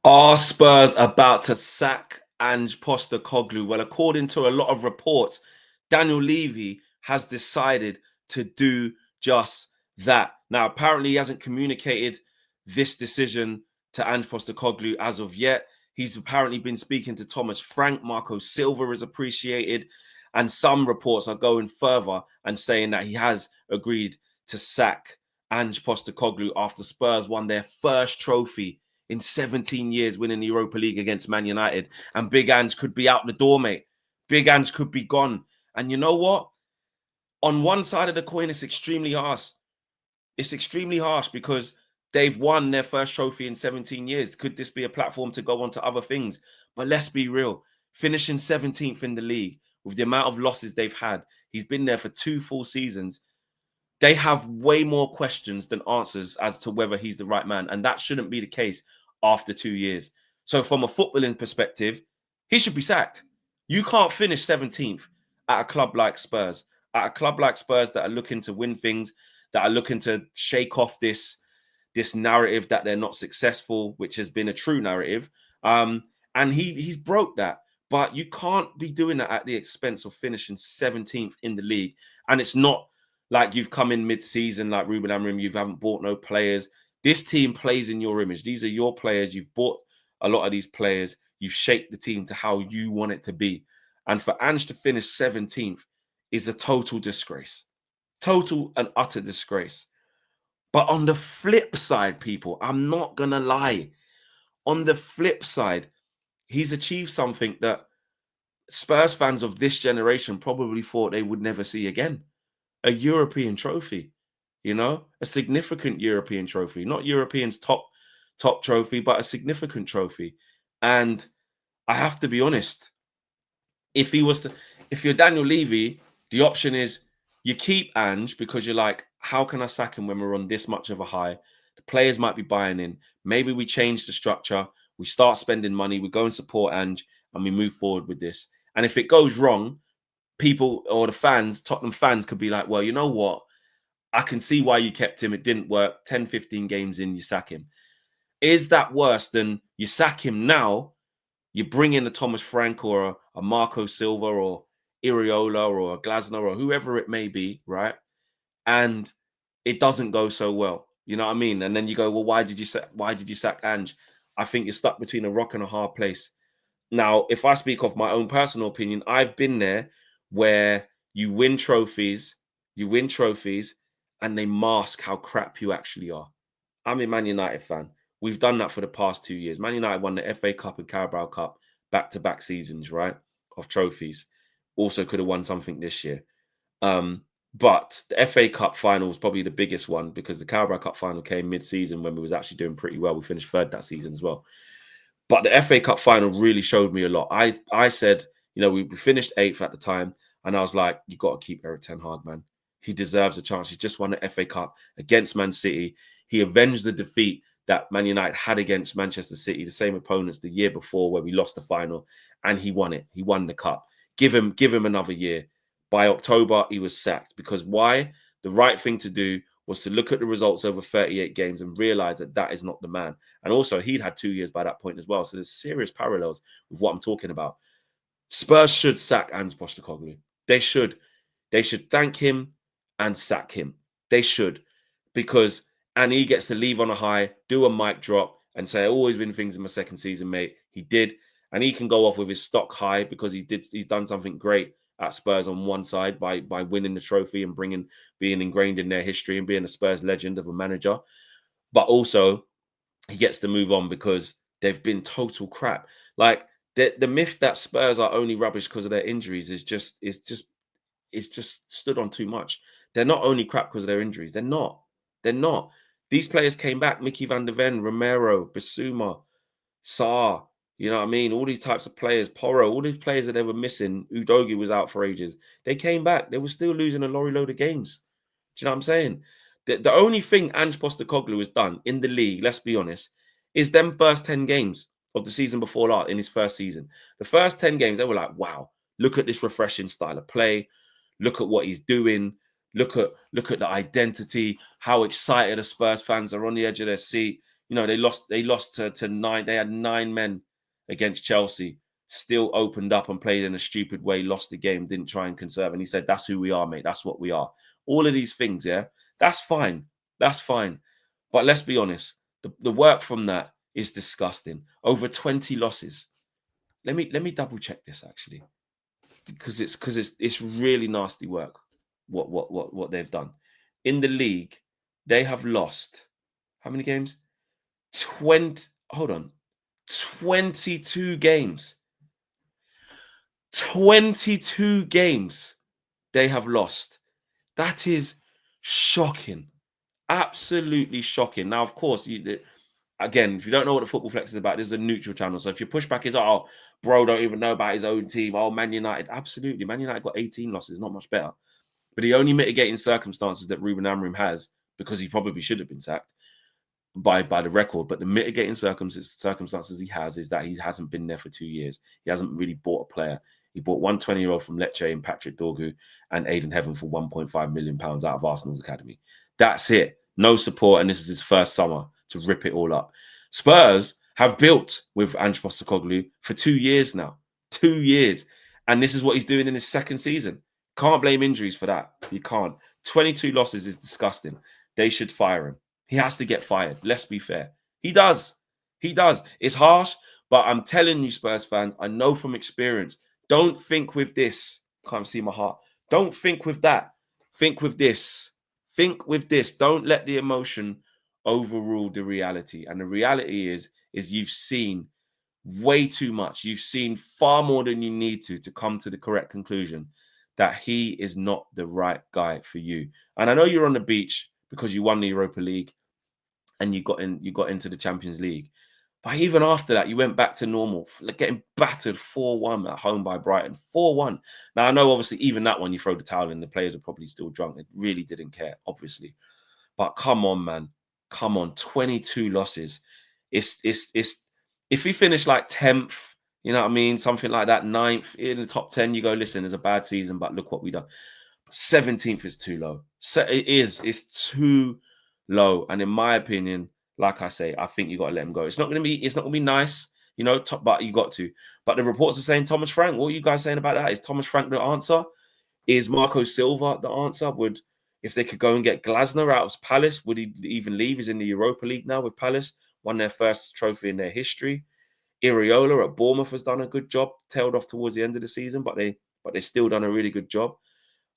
Are Spurs about to sack Ange Postecoglou? Well, according to a lot of reports, Daniel Levy has decided to do just that. Now, apparently, he hasn't communicated this decision to Ange Postecoglou as of yet. He's apparently been speaking to Thomas Frank. Marco Silva is appreciated. And some reports are going further and saying that he has agreed to sack Ange Postecoglou after Spurs won their first trophy in 17 years, winning the Europa League against Man United. And Big Ange could be out the door, mate. Big Ange could be gone. And you know what? On one side of the coin, it's extremely harsh. It's extremely harsh because they've won their first trophy in 17 years. Could this be a platform to go on to other things? But let's be real. Finishing 17th in the league with the amount of losses they've had, he's been there for 2 full seasons. They have way more questions than answers as to whether he's the right man. And that shouldn't be the case after 2 years. So from a footballing perspective, he should be sacked. You can't finish 17th at a club like Spurs, at a club like Spurs that are looking to win things, that are looking to shake off this narrative that they're not successful, which has been a true narrative. And he's broke that. But you can't be doing that at the expense of finishing 17th in the league. And it's not like you've come in mid-season like Ruben Amorim, you haven't bought no players. This team plays in your image. These are your players. You've bought a lot of these players. You've shaped the team to how you want it to be. And for Ange to finish 17th is a total disgrace. Total and utter disgrace. But on the flip side, people, I'm not going to lie. On the flip side, he's achieved something that Spurs fans of this generation probably thought they would never see again. A European trophy, a significant European trophy, not European's top trophy, but a significant trophy. And I have to be honest, if you're Daniel Levy, the option is you keep Ange because you're like, how can I sack him when we're on this much of a high? The players might be buying in. Maybe we change the structure. We start spending money. We go and support Ange and we move forward with this. And if it goes wrong, people or the fans, Tottenham fans could be like, well, you know what? I can see why you kept him. It didn't work. 10, 15 games in, you sack him. Is that worse than you sack him now, you bring in a Thomas Frank or a Marco Silva or Iriola or a Glasner or whoever it may be, right? And it doesn't go so well. You know what I mean? And then you go, well, why did you sack Ange? I think you're stuck between a rock and a hard place. Now, if I speak of my own personal opinion, I've been there where you win trophies, and they mask how crap you actually are. I'm a Man United fan. We've done that for the past 2 years. Man United won the FA Cup and Carabao Cup back-to-back seasons, right, of trophies. Also could have won something this year. But the FA Cup final was probably the biggest one because the Carabao Cup final came mid-season when we was actually doing pretty well. We finished third that season as well. But the FA Cup final really showed me a lot. I said, we finished 8th at the time, and I was like, you got to keep Erik ten Hag, man. He deserves a chance. He just won the FA Cup against Man City. He avenged the defeat that Man United had against Manchester City, the same opponents the year before where we lost the final, and he won it. He won the cup. Give him another year. By October, he was sacked. Because why? The right thing to do was to look at the results over 38 games and realize that that is not the man. And also, he'd had 2 years by that point as well. So there's serious parallels with what I'm talking about. Spurs should sack Ange Postecoglou. They should. They should thank him and sack him. They should. And he gets to leave on a high, do a mic drop, and say, I always win things in my second season, mate. He did. And he can go off with his stock high because he's done something great at Spurs on one side by winning the trophy and being ingrained in their history and being a Spurs legend of a manager. But also, he gets to move on because they've been total crap. Like the myth that Spurs are only rubbish because of their injuries is just stood on too much. They're not only crap because of their injuries. They're not. These players came back. Mickey van der Ven, Romero, Bissouma, Sarr. You know what I mean? All these types of players, Porro, all these players that they were missing. Udogie was out for ages. They came back. They were still losing a lorry load of games. Do you know what I'm saying? The only thing Ange Postecoglou has done in the league, let's be honest, is them first 10 games of the season before that in his first season. The first 10 games, they were like, wow, look at this refreshing style of play. Look at what he's doing. Look at the identity, how excited the Spurs fans are on the edge of their seat. You know, they lost to 9. They had 9 men against Chelsea, still opened up and played in a stupid way, lost the game, didn't try and conserve. And he said, that's who we are, mate. That's what we are. All of these things, yeah, that's fine. That's fine. But let's be honest, the work from that is disgusting. Over 20 losses. Let me double check this actually, because it's really nasty work. What they've done in the league, they have lost how many games? 20. Hold on, 22 games. 22 games they have lost. That is shocking. Absolutely shocking. Now, of course, again, if you don't know what the Football Flex is about, this is a neutral channel. So if your pushback is, oh, bro, don't even know about his own team. Oh, Man United. Absolutely. Man United got 18 losses, not much better. But the only mitigating circumstances that Ruben Amorim has, because he probably should have been sacked by the record, but the mitigating circumstances he has is that he hasn't been there for 2 years. He hasn't really bought a player. He bought one 20-year-old from Lecce and Patrick Dorgu and Aidan Heaven for £1.5 million out of Arsenal's academy. That's it. No support, and this is his first summer to rip it all up. Spurs have built with Ange Postecoglou for 2 years now. 2 years. And this is what he's doing in his second season. Can't blame injuries for that. You can't. 22 losses is disgusting. They should fire him. He has to get fired. Let's be fair. He does. He does. It's harsh, but I'm telling you, Spurs fans, I know from experience, don't think with this. Can't see my heart. Don't think with that. Think with this. Think with this. Don't let the emotion overrule the reality. And the reality is you've seen way too much. You've seen far more than you need to come to the correct conclusion that he is not the right guy for you. And I know you're on the beach because you won the Europa League and you got into the Champions League. But even after that, you went back to normal, like getting battered 4-1 at home by Brighton. 4-1. Now, I know, obviously, even that one, you throw the towel in, the players are probably still drunk. They really didn't care, obviously. But come on, man. Come on. 22 losses. It's if we finish like 10th, you know what I mean? Something like that, 9th, in the top 10, you go, listen, it's a bad season, but look what we done. 17th is too low. So it's too low. And in my opinion, like I say, I think you got to let him go. It's not gonna be nice, you know, but you got to. But the reports are saying Thomas Frank. What are you guys saying about that? Is Thomas Frank the answer? Is Marco Silva the answer? If they could go and get Glasner out of Palace, would he even leave? He's in the Europa League now with Palace, won their first trophy in their history. Iriola at Bournemouth has done a good job, tailed off towards the end of the season, but they still done a really good job.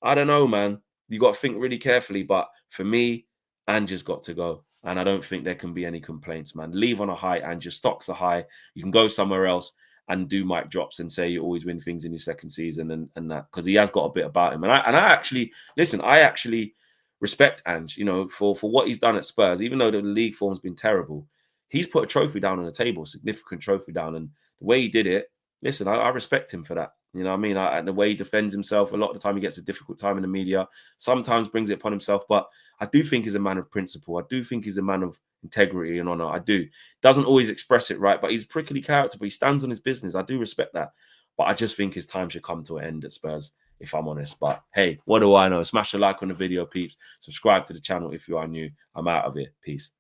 I don't know, man. You got to think really carefully. But for me, Ange's got to go. And I don't think there can be any complaints, man. Leave on a high, and your stocks are high. You can go somewhere else and do mic drops and say you always win things in your second season and that, because he has got a bit about him. And I actually, listen, I actually respect Ange, you know, for what he's done at Spurs. Even though the league form's been terrible, he's put a trophy down on the table, significant trophy down. And the way he did it, listen, I respect him for that. You know what I mean? And the way he defends himself, a lot of the time he gets a difficult time in the media, sometimes brings it upon himself. But I do think he's a man of principle. I do think he's a man of integrity and honor. I do. Doesn't always express it right, but he's a prickly character, but he stands on his business. I do respect that. But I just think his time should come to an end at Spurs, if I'm honest. But hey, what do I know? Smash a like on the video, peeps. Subscribe to the channel if you are new. I'm out of here. Peace.